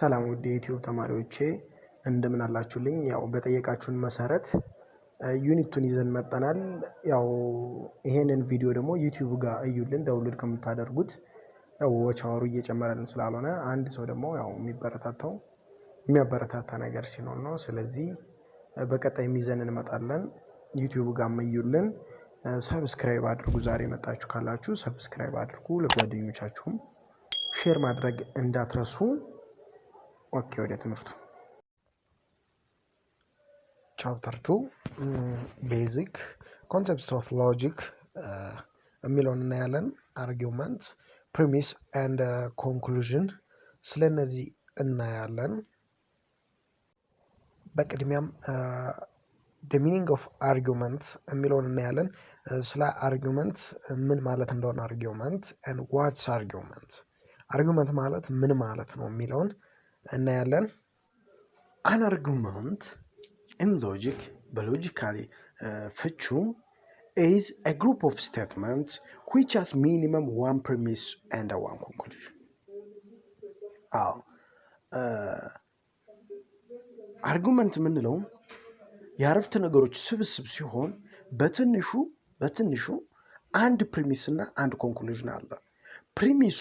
ሰላም ውድ የዩቲዩብ ተማሪዎቼ እንደምን አላችሁልኝ? ያው በጠየቃችሁን መሰረት ዩኒቱን ይዘን መጣናል። ያው ይሄንን ቪዲዮ ደግሞ ዩቲዩብ ጋር እዩልን ዳውንሎድ ከምታደርጉት ያው ወቻወሩ እየጨመረልን ስላልሆነ አንድ ሰው ደግሞ ያው የሚያበረታታ ነገር ሲኖር ነው። ስለዚህ በቀጣይ ይዘን እንመጣለን። ዩቲዩብ ጋር እዩልን። ሰብስክራይብ አድርጉ። ዛሬ መጣችሁ ካላችሁ ሰብስክራይብ አድርጉ። ለጓደኞቻችሁም ሼር ማድረግ እንዳትረሱ። ኦኬ፣ ወደ ትምህርቱ ቻፕተር 2 ቤዚክ ኮንሰፕትስ ኦፍ ሎጂክ የሚለውን እናያለን። አርጊውመንት፣ ፕሪሚስ ኤንድ ኮንክሉዥን ስለነዚህ እናያለን። በቅድሚያም the meaning of argument የሚለውን እናያለን። ስለ አርጊውመንት ምን ማለት እንደሆነ አርጊውመንት and what's argument አርጊውመንት ማለት ምን ማለት ነው የሚለውን እናያለን። an argument in logic በሎጂካሊ ፍቹ is a group of statements which has minimum one premise and one conclusion. አርጊውመንት የምንለው የአረፍተ ነገሮች ስብስብ ሲሆን በትንሹ አንድ ፕሪሚስ እና አንድ ኮንክሉዥን አለ። ፕሪሚሱ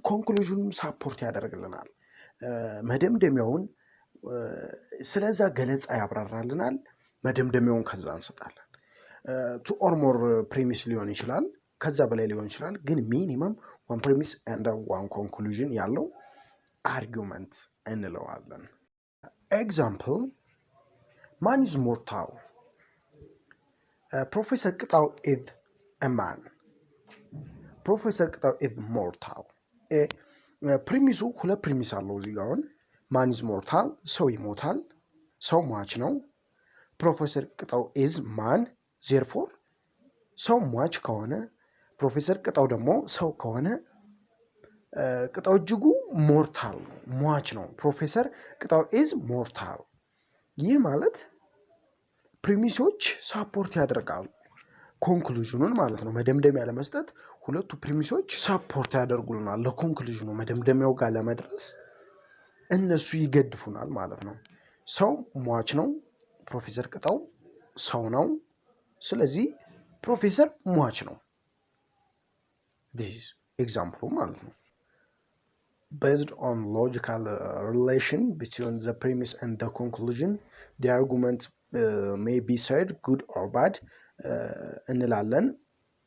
ኮንክሉዥኑን ሳፖርት ያደርግልናል። መደምደሚያውን ስለዛ ገለጻ ያብራራልናል። መደምደሚያውን ከዛ እንሰጣለን። ቱ ኦር ሞር ፕሪሚስ ሊሆን ይችላል፣ ከዛ በላይ ሊሆን ይችላል። ግን ሚኒመም ዋን ፕሪሚስ ኤንድ ዋን ኮንክሉዥን ያለው አርጊውመንት እንለዋለን። ኤግዛምፕል ማን ኢዝ ሞርታል? ፕሮፌሰር ቅጣው ኢዝ a man. ፕሮፌሰር ቅጣው ኢዝ ሞርታል። ፕሪሚሱ ሁለት ፕሪሚስ አለው እዚህ ጋር። ማን ኢዝ ሞርታል፣ ሰው ይሞታል፣ ሰው ሟች ነው። ፕሮፌሰር ቅጣው ኢዝ ማን፣ ዜርፎር ሰው ሟች ከሆነ ፕሮፌሰር ቅጣው ደግሞ ሰው ከሆነ ቅጣው እጅጉ ሞርታል ነው፣ ሟች ነው። ፕሮፌሰር ቅጣው ኢዝ ሞርታል። ይህ ማለት ፕሪሚሶች ሳፖርት ያደርጋሉ ኮንክሉዥኑን ማለት ነው። መደምደሚያ ለመስጠት ሁለቱ ፕሪሚሶች ሳፖርት ያደርጉልናል። ለኮንክሉዥኑ መደምደሚያው ጋር ለመድረስ እነሱ ይገድፉናል ማለት ነው። ሰው ሟች ነው፣ ፕሮፌሰር ቅጣው ሰው ነው። ስለዚህ ፕሮፌሰር ሟች ነው። this is example ማለት ነው። based on logical relation between the premise and the conclusion the argument may be said good or bad እንላለን።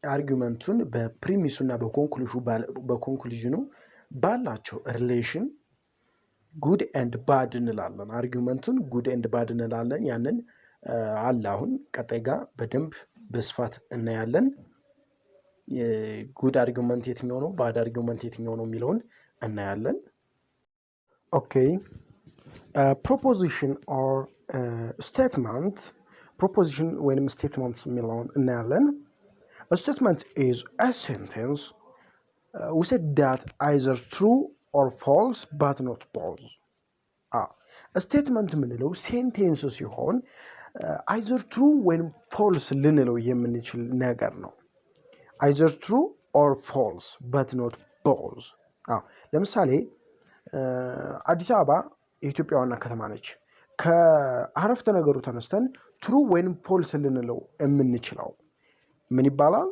አርጊውመንቱን በፕሪሚሱና በኮንክሉዥኑ ባላቸው ሪሌሽን ጉድ ኤንድ ባድ እንላለን። አርጊውመንቱን ጉድ ኤንድ ባድ እንላለን። ያንን አለ አሁን ቀጣይ ጋር በደንብ በስፋት እናያለን። ጉድ አርጊውመንት የትኛው ነው፣ ባድ አርጊውመንት የትኛው ነው የሚለውን እናያለን። ኦኬ፣ ፕሮፖዚሽን ኦር ስቴትመንት። ፕሮፖዚሽን ወይንም ስቴትመንት የሚለውን እናያለን። ስቴትመንት ኢዝ a sentence we said that either true or false but not both. ስቴትመንት የምንለው ሴንቴንስ ሲሆን either true ወይም false ልንለው የምንችል ነገር ነው። either true or false but not both. ለምሳሌ አዲስ አበባ የኢትዮጵያ ዋና ከተማ ነች። ከአረፍተ ነገሩ ተነስተን ትሩ ወይም ፎልስ ልንለው የምንችለው ምን ይባላል?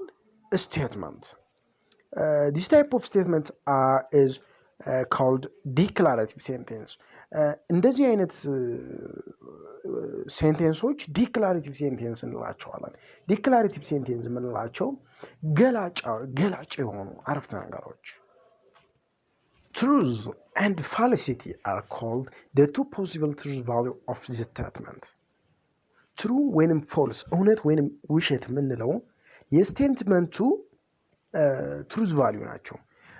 ስቴትመንት። this type of statement is called declarative sentence. እንደዚህ አይነት ሴንቴንሶች ዲክላሬቲቭ ሴንቴንስ እንላቸዋለን። ዲክላሬቲቭ ሴንቴንስ የምንላቸው ገላጭ የሆኑ አረፍተ ነገሮች። truth and falsity are called the two possible truth value of the statement. true ወይንም false እውነት ወይንም ውሸት የምንለው የስቴትመንቱ truth value ናቸው።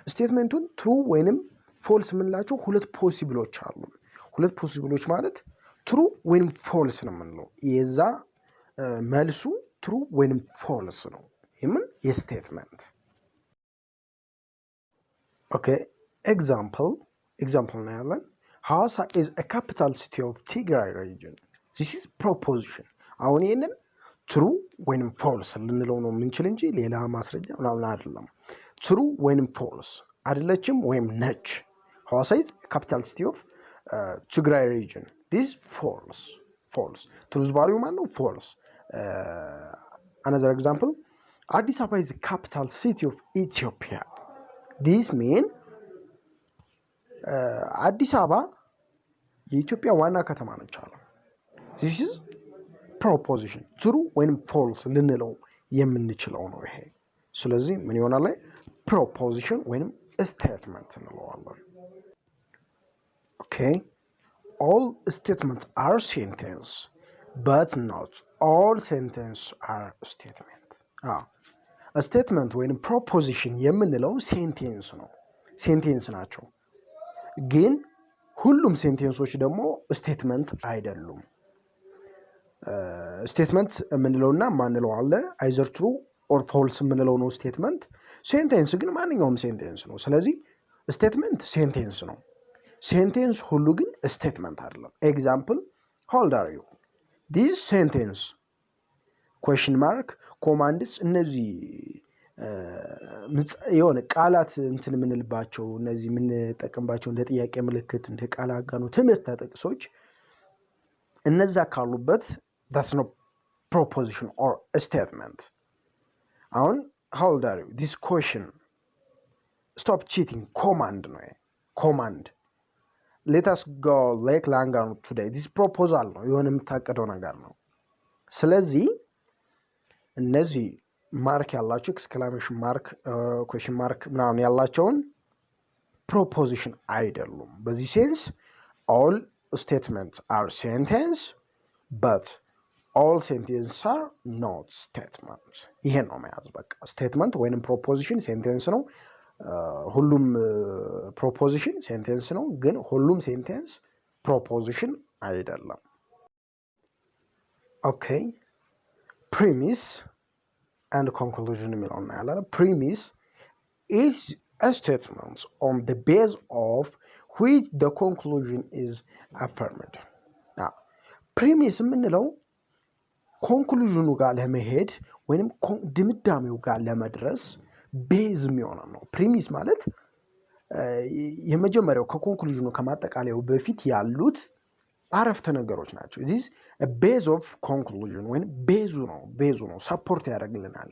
ስቴትመንቱን true ወይንም false የምንላቸው ሁለት ፖሲብሎች አሉ። ሁለት ፖሲብሎች ማለት true ወይንም false ነው የምንለው። የዛ መልሱ true ወይንም false ነው። ይህም የስቴትመንት። ኦኬ፣ example እናያለን። ሐዋሳ is a capital city of Tigray region. this is proposition. አሁን ይሄንን true ወይንም false ልንለው ነው የምንችል እንጂ ሌላ ማስረጃ ምናምን አይደለም። true ወይንም false አይደለችም ወይም ነች። ሐዋሳ is capital city of Tigray region. This false. Truth value ማለት ነው false. Another example, Addis Ababa is the capital city of Ethiopia. This mean አዲስ አበባ የኢትዮጵያ ዋና ከተማ ነች አለ። This is proposition. true ወይም false ልንለው የምንችለው ነው ይሄ። ስለዚህ ምን ይሆናል ላይ proposition ወይም statement እንለዋለን። Okay, all statements are sentence but not all sentences are statement. a statement ወይም proposition የምንለው ሴንቴንስ ነው። ሴንቴንስ ናቸው። ግን ሁሉም ሴንቴንሶች ደግሞ ስቴትመንት አይደሉም። ስቴትመንት የምንለውና ማንለው አለ። አይዘር ትሩ ኦር ፎልስ የምንለው ነው ስቴትመንት። ሴንቴንስ ግን ማንኛውም ሴንቴንስ ነው። ስለዚህ ስቴትመንት ሴንቴንስ ነው። ሴንቴንስ ሁሉ ግን ስቴትመንት አይደለም። ኤግዛምፕል how old are you? this sentence question mark ኮማንድስ እነዚህ የሆነ ቃላት እንትን የምንልባቸው እነዚህ የምንጠቀምባቸው እንደ ጥያቄ ምልክት እንደ ቃል አጋኖ ትምህርት ጥቅሶች እነዛ ካሉበት that's no proposition or a statement. አሁን how old are you? this question stop cheating command ነው። command let us go Lake Langan today. this proposal ነው የሆነ የምታቀደው ነገር ነው። ስለዚህ እነዚህ ማርክ ያላቸው ኤክስክላሜሽን ማርክ ኩዌስችን ማርክ ምናምን ያላቸውን ፕሮፖዚሽን አይደሉም። በዚህ ሴንስ all statements are sentence but all sentences are not statements. ይሄን ነው መያዝ በቃ። ስቴትመንት ወይንም ፕሮፖዚሽን ሴንቴንስ ነው። ሁሉም ፕሮፖዚሽን ሴንቴንስ ነው፣ ግን ሁሉም ሴንቴንስ ፕሮፖዚሽን አይደለም። ኦኬ ፕሪሚስ and conclusion የሚለው እናያለን። premise is a statement on the base of which the conclusion is affirmed. premise የምንለው ኮንክሉዥኑ ጋር ለመሄድ ወይንም ድምዳሜው ጋር ለመድረስ ቤዝ የሚሆነ ነው። ፕሪሚስ ማለት የመጀመሪያው ከኮንክሉዥኑ ከማጠቃለያው በፊት ያሉት አረፍተ ነገሮች ናቸው። this a base of conclusion ወይም ቤዙ ነው ሰፖርት ያደርግልናል።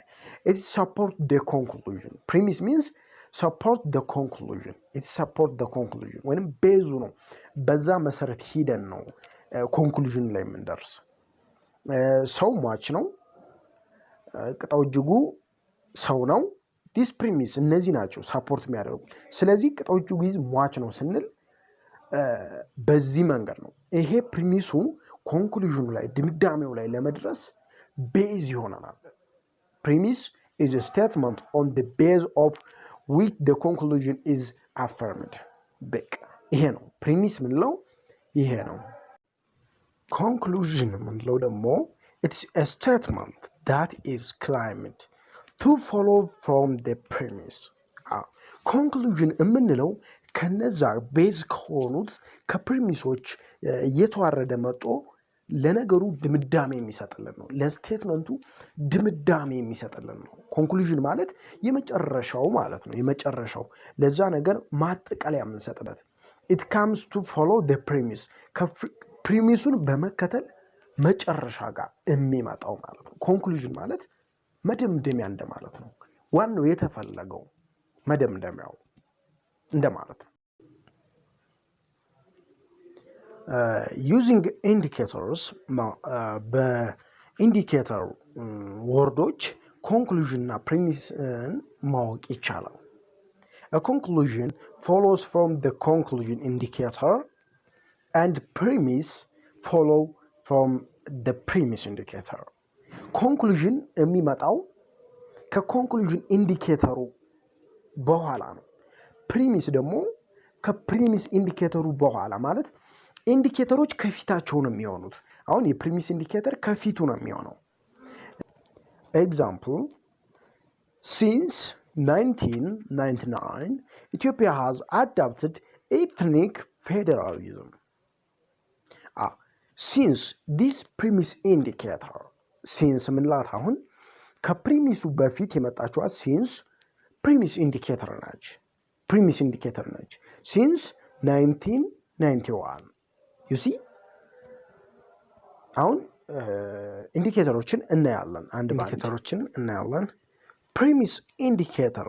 it support the conclusion. premise means support the conclusion. it support the conclusion ወይም ቤዙ ነው። በዛ መሰረት ሂደን ነው ኮንክሉዥን ላይ የምንደርስ። ሰው ሟች ነው፣ ቅጣው እጅጉ ሰው ነው። this premise እነዚህ ናቸው ሰፖርት የሚያደርጉ። ስለዚህ ቅጣው እጅጉ ሟች ነው ስንል በዚህ መንገድ ነው። ይሄ ፕሪሚሱ ኮንክሉዥኑ ላይ ድምዳሜው ላይ ለመድረስ ቤዝ ይሆናል። ፕሪሚስ is a statement on the base of which the conclusion is affirmed. በቃ ይሄ ነው ፕሪሚስ ምንለው ይሄ ነው። ኮንክሉዥን ምንለው ደግሞ it's a statement that is claimed to follow from the premise. ኮንክሉዥን የምንለው ከነዛ ቤዝ ከሆኑት ከፕሪሚሶች እየተዋረደ መጦ ለነገሩ ድምዳሜ የሚሰጥልን ነው። ለስቴትመንቱ ድምዳሜ የሚሰጥልን ነው። ኮንክሉዥን ማለት የመጨረሻው ማለት ነው። የመጨረሻው ለዛ ነገር ማጠቃለያ የምንሰጥበት። it comes to follow the premise ፕሪሚሱን በመከተል መጨረሻ ጋር የሚመጣው ማለት ነው። ኮንክሉዥን ማለት መደምደሚያ እንደማለት ነው። ዋናው የተፈለገው መደምደሚያው እንደማለት ነው። using indicators በኢንዲኬተር ወርዶች ኮንክሉዥን እና ፕሪሚስን ማወቅ ይቻላል። a conclusion follows from the conclusion indicator and premise follow from the premise indicator. ኮንክሉዥን የሚመጣው ከኮንክሉዥን ኢንዲኬተሩ በኋላ ነው። ፕሪሚስ ደግሞ ከፕሪሚስ ኢንዲኬተሩ በኋላ ማለት ኢንዲኬተሮች ከፊታቸው ነው የሚሆኑት። አሁን የፕሪሚስ ኢንዲኬተር ከፊቱ ነው የሚሆነው። ኤግዛምፕል since 1999 Ethiopia has adopted ethnic federalism. since this premise indicator since ምንላት አሁን ከፕሪሚሱ በፊት የመጣችዋ since premise indicator ነች። since 1991 you see አሁን ኢንዲኬተሮችን እናያለን አንድ ኢንዲኬተሮችን እናያለን ፕሪሚስ ኢንዲኬተር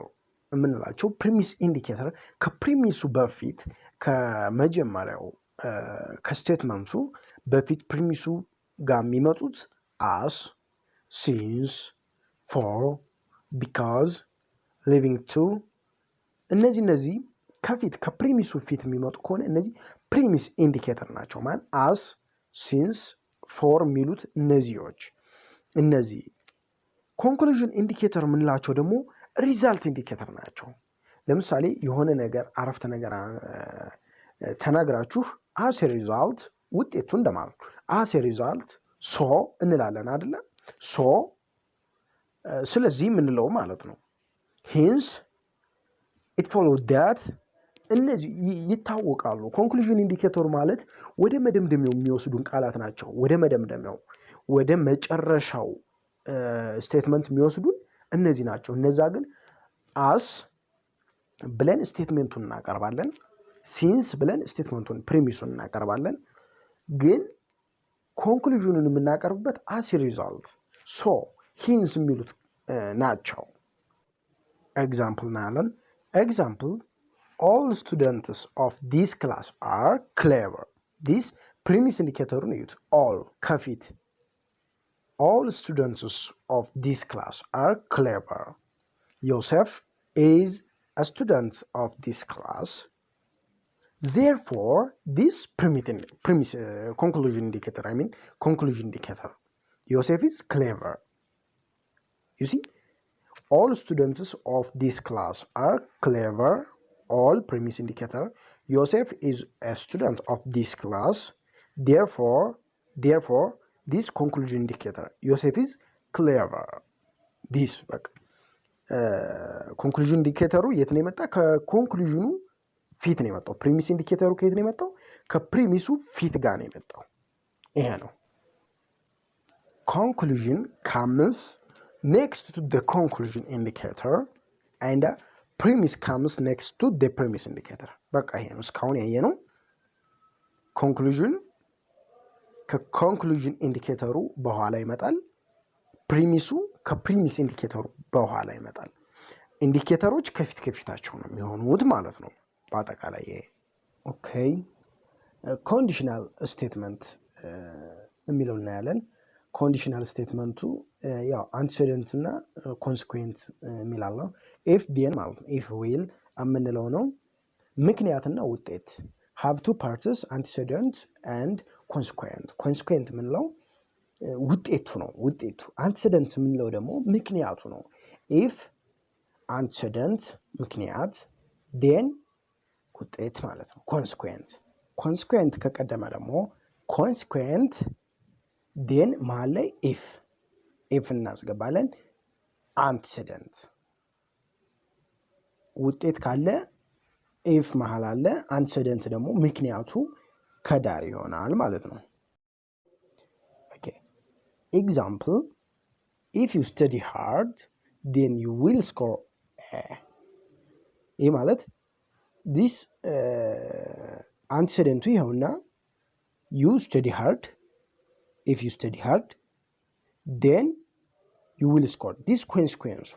የምንላቸው ፕሪሚስ ኢንዲኬተር ከፕሪሚሱ በፊት ከመጀመሪያው ከስቴትመንቱ በፊት ፕሪሚሱ ጋር የሚመጡት as since for because living to እነዚህ ከፊት ከፕሪሚሱ ፊት የሚመጡ ከሆነ እነዚህ ፕሪሚስ ኢንዲኬተር ናቸው ማለት as since for የሚሉት እነዚህ ኮንክሉዥን ኢንዲኬተር የምንላቸው ደግሞ ሪዛልት ኢንዲኬተር ናቸው ለምሳሌ የሆነ ነገር አረፍተ ነገር ተናግራችሁ as a result ውጤቱ እንደማለት as a result so እንላለን አይደለ so ስለዚህ የምንለው ማለት ነው hence it followed that እነዚህ ይታወቃሉ ኮንክሉዥን ኢንዲኬተር ማለት ወደ መደምደሚያው የሚወስዱን ቃላት ናቸው ወደ መደምደሚያው ወደ መጨረሻው ስቴትመንት የሚወስዱን እነዚህ ናቸው እነዛ ግን as ብለን ስቴትመንቱን እናቀርባለን since ብለን ስቴትመንቱን ፕሪሚሱን እናቀርባለን ግን ኮንክሉዥኑን የምናቀርብበት as a result so hence የሚሉት ናቸው ኤግዛምፕል እናያለን example all students of this class are clever this premise indicator is all ከፊት all students of this class are clever Joseph is a student of this class therefore this conclusion indicator conclusion indicator Joseph is clever you see all students of this class are clever all premise indicator Joseph is a student of this class therefore this conclusion indicator Joseph is clever this conclusion indicator የት ነው የመጣ ከኮንክሉዥኑ ፊት ነው የመጣው premise indicator ከየት ነው የመጣው ከፕሪሚሱ ፊት ጋር ነው የመጣው ይሄ ነው conclusion comes next to the conclusion indicator and premise comes next to the premise indicator በቃ ይሄ ነው እስካሁን ያየነው conclusion ከኮንክሉዥን ኢንዲኬተሩ በኋላ ይመጣል ፕሪሚሱ ከፕሪሚስ ኢንዲኬተሩ በኋላ ይመጣል ኢንዲኬተሮች ከፊታቸው ነው የሚሆኑት ማለት ነው በአጠቃላይ ኦኬ ኮንዲሽናል ስቴትመንት የሚለው እናያለን ኮንዲሽናል ስቴትመንቱ ያው አንቲሲደንት እና ኮንሲኩዌንት የሚላለው if then ማለት ነው if will አምንለው ነው ምክንያትና ውጤት have two parts antecedent and consequent ምንለው ውጤቱ ነው ውጤቱ antecedent ምንለው ደግሞ ምክንያቱ ነው if antecedent ምክንያት then ውጤት ማለት ነው consequent ከቀደመ ደግሞ consequent then መሃል ላይ if እናስገባለን antecedent ውጤት ካለ if መሃል አለ antecedent ደግሞ ምክንያቱ ከዳር ይሆናል ማለት ነው ኦኬ example if you study hard then you will score A ይህ ማለት this antecedent ይኸውና you study hard if you study hard then you will score this consequence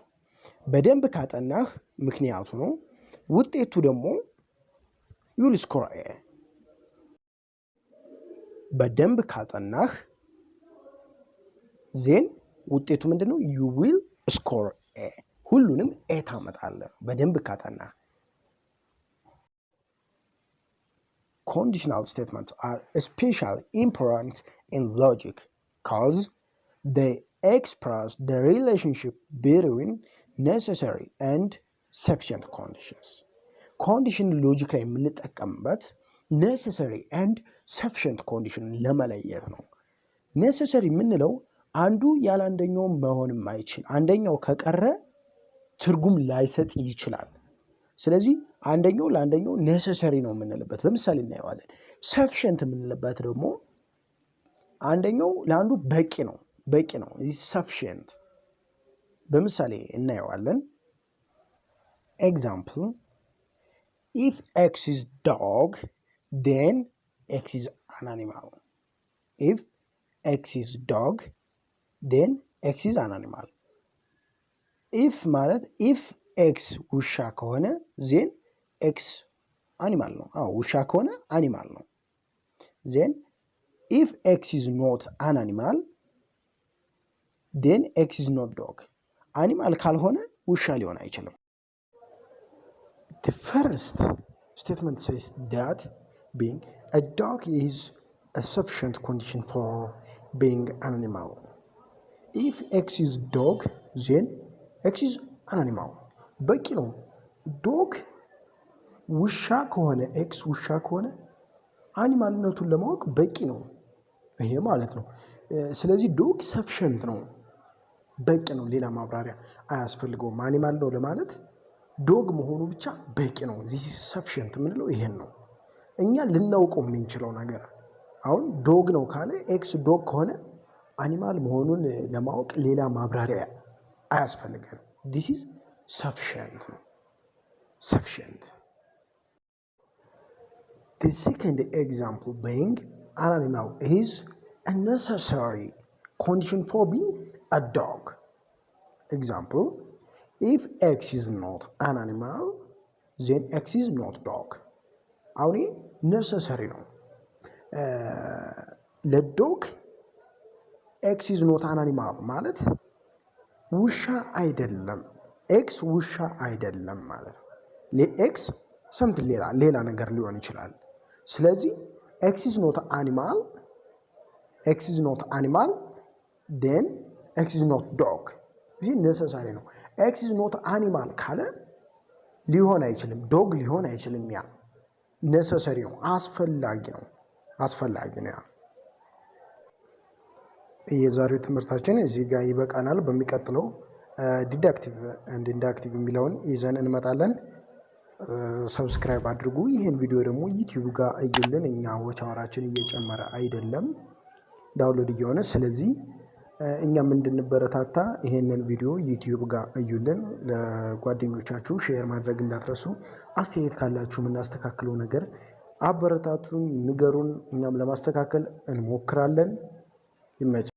በደንብ ካጠናህ ምክንያቱ ነው ውጤቱ ደግሞ you will score A በደንብ ካጠናህ ዜን ውጤቱ ምንድነው you will score A ሁሉንም A ታመጣለህ በደንብ ካጠናህ conditional statements are especially important in logic because they express the relationship between necessary and sufficient conditions. Condition logic ላይ የምንጠቀምበት necessary and sufficient condition ለመለየት ነው። necessary የምንለው አንዱ ያለ አንደኛው መሆን የማይችል አንደኛው ከቀረ ትርጉም ላይሰጥ ይችላል። ስለዚህ አንደኛው ለአንደኛው necessary ነው የምንልበት በምሳሌ እናየዋለን። sufficient የምንልበት ደግሞ አንደኛው ለአንዱ በቂ ነው is sufficient በምሳሌ እናየዋለን example if X is dog, then X is an animal. If X is dog, then X is an animal. if ማለት if X ውሻ ከሆነ ዜን X አኒማል ነው። ውሻ ከሆነ አኒማል ነው። ዜን if X is not an animal, then X is not dog. አኒማል ካልሆነ ውሻ ሊሆን አይችልም። The first statement says that being a dog is a sufficient condition for being an animal. If X is dog, then X is an animal. በቂ ነው። ዶግ ውሻ ከሆነ ኤክስ ውሻ ከሆነ አኒማልነቱን ለማወቅ በቂ ነው ይሄ ማለት ነው። ስለዚህ ዶግ ሰፊሸንት ነው፣ በቂ ነው። ሌላ ማብራሪያ አያስፈልገውም። አኒማል ነው ለማለት ዶግ መሆኑ ብቻ በቂ ነው። ዚስ ኢዝ ሰፊሸንት የምንለው ይሄን ነው። እኛ ልናውቀው የምንችለው ነገር አሁን ዶግ ነው ካለ ኤክስ ዶግ ከሆነ አኒማል መሆኑን ለማወቅ ሌላ ማብራሪያ አያስፈልገንም። ዚስ ኢዝ ሰፊሸንት ነው። ሰፊሸንት The second example being an animal is a necessary condition for being a dog. Example, if X is not an animal, then X is not dog. አሁን necessary ነው ለዶግ X is not an animal ማለት ውሻ አይደለም፣ ኤክስ ውሻ አይደለም ማለት ነው። ለኤክስ ሰምት ሌላ ነገር ሊሆን ይችላል። ስለዚህ ኤክስ ኢዝ ኖት አኒማል፣ ኤክስ ኢዝ ኖት አኒማል ዴን ኤክስ ኢዝ ኖት ዶግ። ይህ ኔሰሳሪ ነው። ኤክስ ኢዝ ኖት አኒማል ካለ ሊሆን አይችልም፣ ዶግ ሊሆን አይችልም። ያ ኔሰሳሪ ነው፣ አስፈላጊ ነው፣ አስፈላጊ ነው። ያ የዛሬው ትምህርታችን እዚህ ጋር ይበቃናል። በሚቀጥለው ዲዳክቲቭ ኤንድ ኢንዳክቲቭ የሚለውን ይዘን እንመጣለን። ሰብስክራይብ አድርጉ። ይህን ቪዲዮ ደግሞ ዩቲዩብ ጋር እዩልን። እኛ ዎች አወራችን እየጨመረ አይደለም ዳውንሎድ እየሆነ፣ ስለዚህ እኛም እንድንበረታታ ይሄንን ቪዲዮ ዩቲዩብ ጋር እዩልን። ለጓደኞቻችሁ ሼር ማድረግ እንዳትረሱ። አስተያየት ካላችሁ የምናስተካክለው ነገር አበረታቱን፣ ንገሩን። እኛም ለማስተካከል እንሞክራለን። ይመች